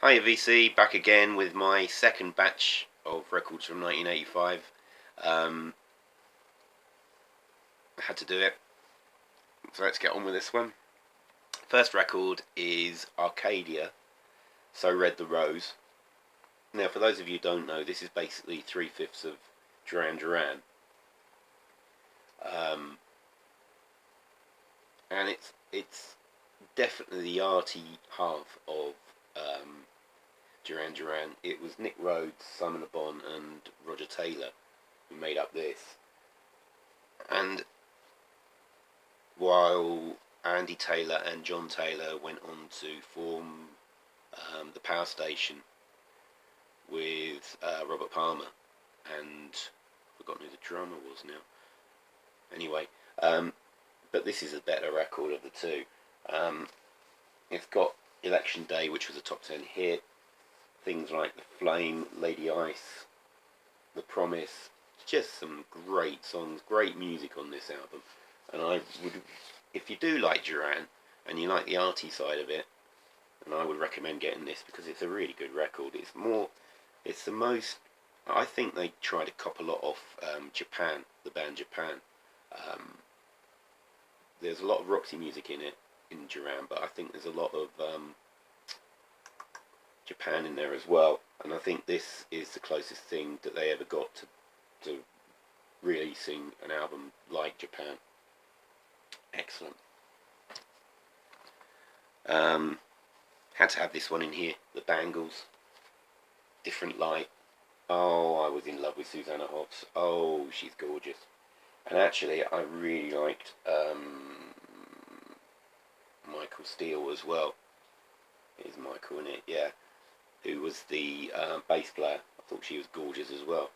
Hi VC, back again with my second batch of records from 1985. I had to do it, so let's get on with this one. First record is Arcadia, So Red the Rose. Now, for those of you who don't know, this is basically 3/5 of Duran Duran. And it's definitely the arty half of Duran Duran. It was Nick Rhodes, Simon Le Bon and Roger Taylor who made up this. And while Andy Taylor and John Taylor went on to form the Power Station with Robert Palmer, and I've forgotten who the drummer was now. Anyway, but this is a better record of the two. It's got Election Day, which was a top 10 hit. Things like The Flame, Lady Ice, The Promise. Just some great songs, great music on this album. And I would, if you do like Duran and you like the arty side of it, then I would recommend getting this because it's a really good record. It's the most, I think they try to cop a lot off Japan, the band Japan. There's a lot of Roxy music in it, in Duran, but I think there's a lot of Japan in there as well, and I think this is the closest thing that they ever got to releasing an album like Japan. Excellent. Had to have this one in here, The Bangles, Different Light. Oh, I was in love with Susanna Hoffs. Oh, she's gorgeous. And actually, I really liked Michael Steele as well. Is Michael in it? Yeah. Who was the bass player. I thought she was gorgeous as well.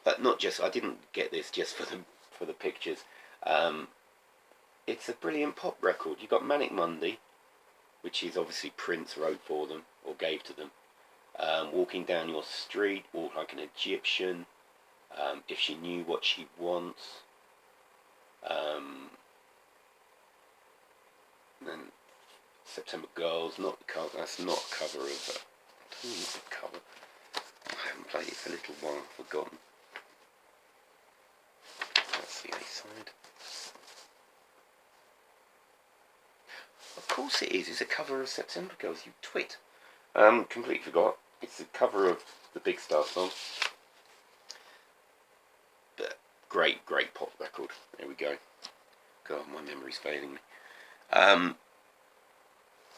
But not just, I didn't get this just for the pictures. It's a brilliant pop record. You've got Manic Monday, which is obviously Prince wrote for them, or gave to them. Walking Down Your Street, Walk Like an Egyptian, If She Knew What She Wants, and September Girls, not the cover. That's not a cover of. I don't know the cover. I haven't played it for a little while. I've forgotten. That's the A side. Of course it is. It's a cover of September Girls. You twit. Completely forgot. It's a cover of the Big Star song. But great pop record. There we go. God, my memory's failing me.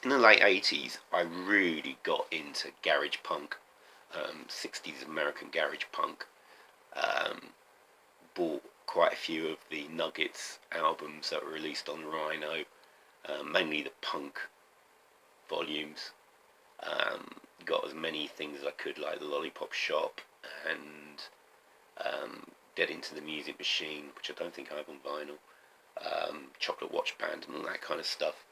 In the late 80s, I really got into garage punk, 60s American garage punk. Bought quite a few of the Nuggets albums that were released on Rhino, mainly the punk volumes. Got as many things as I could, like the Lollipop Shop and Dead Into the Music Machine, which I don't think I have on vinyl. Chocolate Watch Band and all that kind of stuff.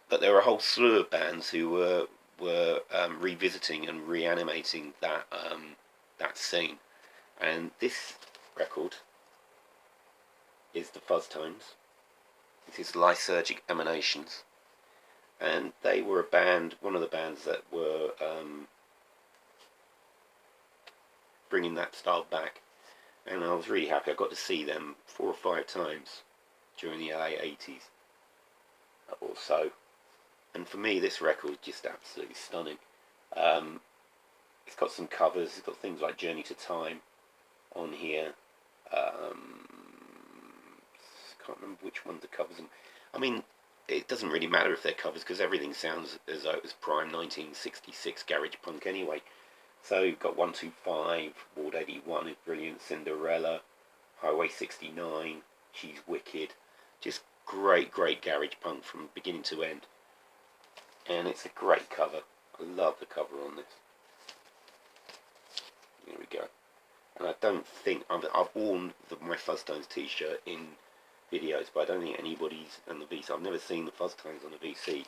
But there were a whole slew of bands who were revisiting and reanimating that scene. And this record is the Fuzz Tones. This is Lysergic Emanations. And they were a band, one of the bands that were bringing that style back. And I was really happy. I got to see them 4 or 5 times during the LA 80s or so. And for me, this record is just absolutely stunning. It's got some covers. It's got things like Journey to Time on here. Can't remember which one the covers them. I mean, it doesn't really matter if they're covers because everything sounds as though it was prime 1966 garage punk anyway. So you've got 125, Ward 81 is brilliant, Cinderella, Highway 69, She's Wicked. Just great garage punk from beginning to end. And it's a great cover. I love the cover on this. There we go. And I don't think, I've worn my Fuzztones t-shirt in videos, but I don't think anybody's on the VC. I've never seen the Fuzztones on the VC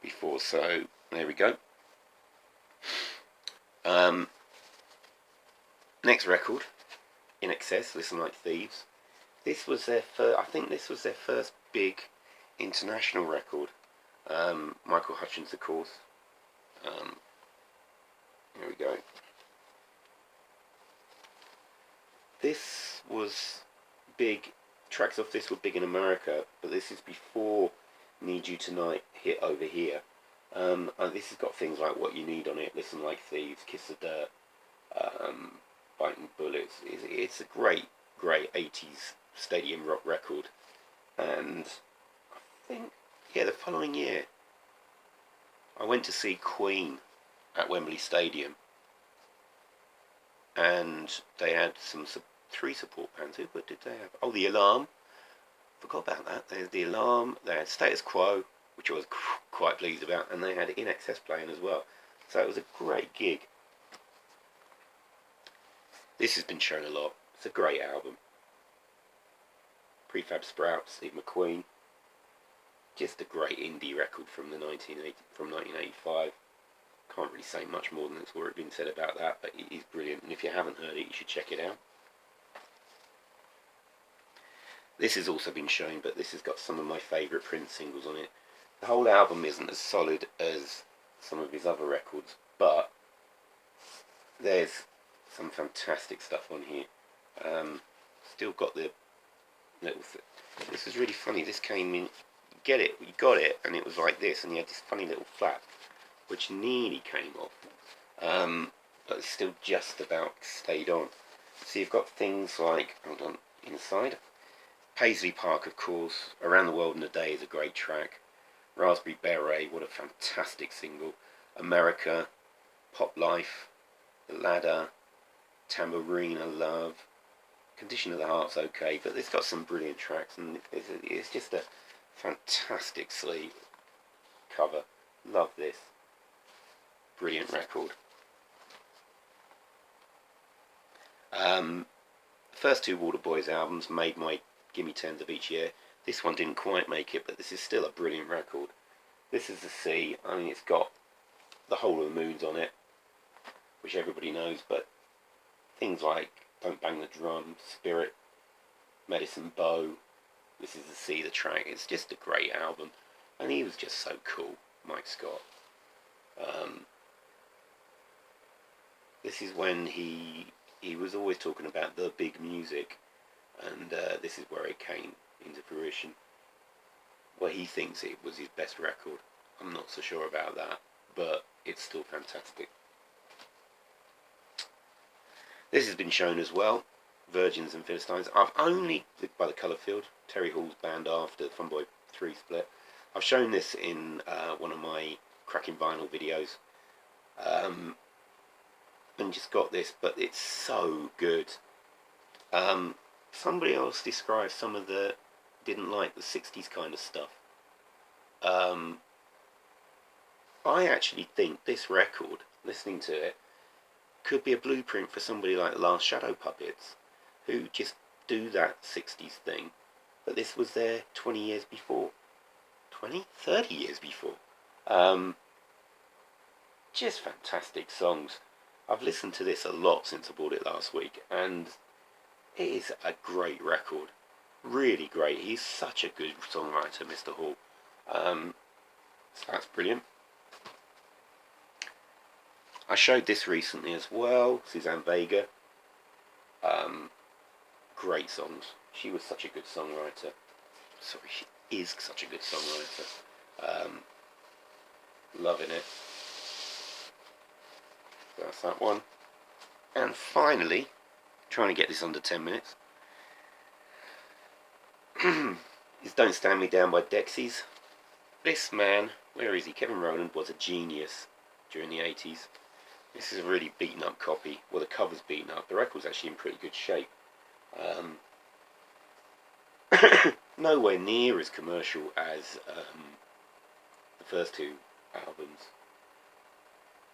before, so there we go. Next record, In Excess, Listen Like Thieves. This was their first, I think this was their first big international record. Michael Hutchence, of course. Here we go. This was big. Tracks off this were big in America, but this is before Need You Tonight hit over here. This has got things like What You Need on it, Listen Like Thieves, Kiss the Dirt, Biting Bullets. It's a great 80s stadium rock record. And I think, yeah, the following year I went to see Queen at Wembley Stadium, and they had three support bands. What did they have? Oh, The Alarm. Forgot about that. They had The Alarm, they had Status Quo, which I was quite pleased about, and they had In Excess playing as well. So it was a great gig. This has been shown a lot. It's a great album. Prefab Sprout, Steve McQueen. Just a great indie record from 1985. Can't really say much more than it's already been said about that, but it is brilliant, and if you haven't heard it, you should check it out. This has also been shown, but this has got some of my favourite Prince singles on it. The whole album isn't as solid as some of his other records, but there's some fantastic stuff on here. Still got the little this is really funny. This came in, you got it, and it was like this, and you had this funny little flap, which nearly came off, but it's still just about stayed on. So you've got things like, hold on, inside. Paisley Park, of course. Around the World in a Day is a great track. Raspberry Beret, what a fantastic single. America, Pop Life, The Ladder, Tambourine, I love. Condition of the Heart's okay, but it's got some brilliant tracks, and it's just a fantastic sleeve cover. Love this. Brilliant record. First two Waterboys albums made my Gimme 10s of each year. This one didn't quite make it, but this is still a brilliant record. This is the Sea. I mean, it's got the Whole of the Moons on it, which everybody knows, but things like Don't Bang the Drum, Spirit, Medicine Bow, This Is the Sea, the track. It's just a great album, and he was just so cool, Mike Scott. This is when he was always talking about the big music, and this is where it came into fruition. Well, he thinks it was his best record. I'm not so sure about that, but it's still fantastic. This has been shown as well, Virgins and Philistines. I've only, by the Colour Field, Terry Hall's band after the Fun Boy 3 split. I've shown this in one of my Cracking Vinyl videos. And just got this, but it's so good. Somebody else described some of the, didn't like the 60s kind of stuff. I actually think this record, listening to it, could be a blueprint for somebody like Last Shadow Puppets, who just do that 60s thing, but this was there 20 years before. 20? 30 years before. Just fantastic songs. I've listened to this a lot since I bought it last week, and it is a great record. Really great. He's such a good songwriter, Mr. Hall. So that's brilliant. I showed this recently as well, Suzanne Vega. Great songs. She was such a good songwriter. Sorry, she is such a good songwriter. Loving it. That's that one. And finally, trying to get this under 10 minutes, is Don't Stand Me Down by Dexys. This man, where is he? Kevin Rowland was a genius during the 80s. This is a really beaten up copy. Well, the cover's beaten up. The record's actually in pretty good shape. Nowhere near as commercial as the first two albums.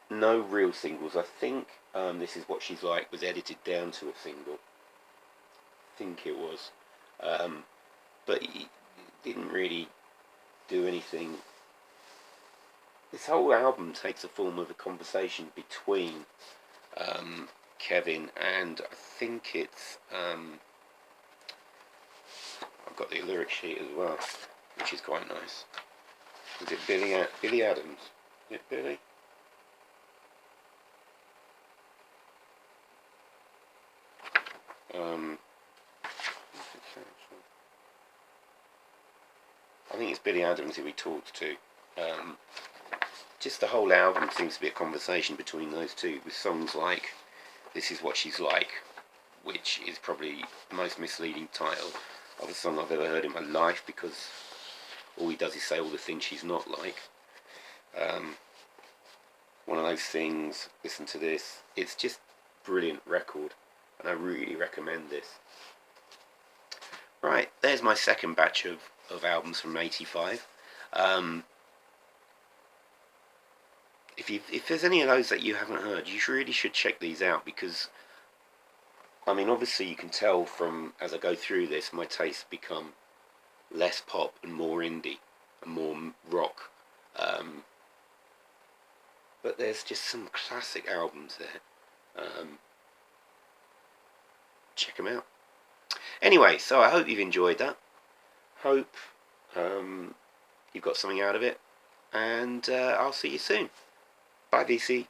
No real singles. I think This Is What She's Like was edited down to a single. I think it was. But he didn't really do anything. This whole album takes the form of a conversation between Kevin and, I think it's, I've got the lyric sheet as well. which is quite nice. Is it Billy Adams? Is it Billy? I think it's Billy Adams who he talks to. Just the whole album seems to be a conversation between those two, with songs like This Is What She's Like, which is probably the most misleading title of a song I've ever heard in my life, because all he does is say all the things she's not like. One of those things, Listen to This. It's just a brilliant record, and I really recommend this. Right, there's my second batch of albums from '85. If there's any of those that you haven't heard, you really should check these out, because, I mean, obviously you can tell from, as I go through this, my tastes become less pop and more indie and more rock. But there's just some classic albums there. Check them out. Anyway, so I hope you've enjoyed that. Hope you've got something out of it. And I'll see you soon. Bye, VC.